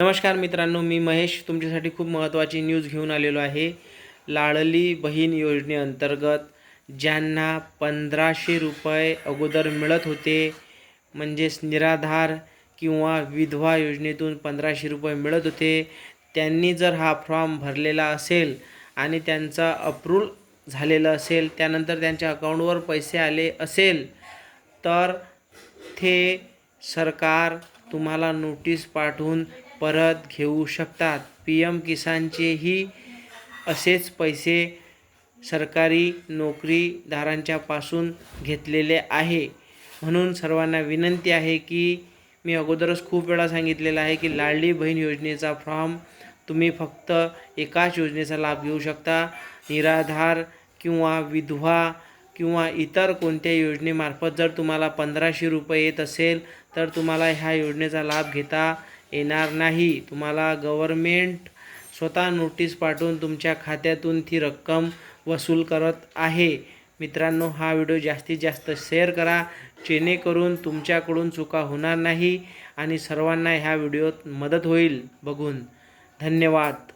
नमस्कार मित्रांनो, मी महेश तुमच्यासाठी खूप महत्त्वाची न्यूज घेऊन आलेलो आहे। लाडली बहीण योजनेअंतर्गत ज्यांना 1500 रुपये अगोदर मिळत होते, म्हणजेच निराधार किंवा विधवा योजनेतून 1500 रुपये मिळत होते, त्यांनी जर हा फॉर्म भरलेला असेल आणि त्यांचा अप्रूव्ह झालेलं असेल, त्यानंतर त्यांच्या अकाउंटवर पैसे आले असेल, तर ते सरकार तुम्हाला नोटीस पाठवून परत घेऊ शकतात। PM किसानचेही असेच पैसे सरकारी नोकरीदारांच्यापासून घेतलेले आहे। म्हणून सर्वांना विनंती आहे की मी अगोदरच खूप वेळा सांगितलेलं आहे की लाडली बहीण योजनेचा फॉर्म तुम्ही फक्त एकाच योजनेचा लाभ घेऊ शकता। निराधार किंवा विधवा किंवा इतर कोणत्या योजनेमार्फत जर तुम्हाला 1500 रुपये येत असेल, तर तुम्हाला ह्या योजनेचा लाभ घेता येणार नाही। तुम्हाला गव्हर्नमेंट स्वतः नोटीस पाठवून तुमच्या खात्यातून ती रक्कम वसूल करत आहे। मित्रांनो, हा व्हिडिओ जास्तीत जास्त शेअर करा, जेणेकरून तुमच्याकडून चुका होणार नाही आणि सर्वांना ह्या व्हिडिओत मदत होईल बघून। धन्यवाद।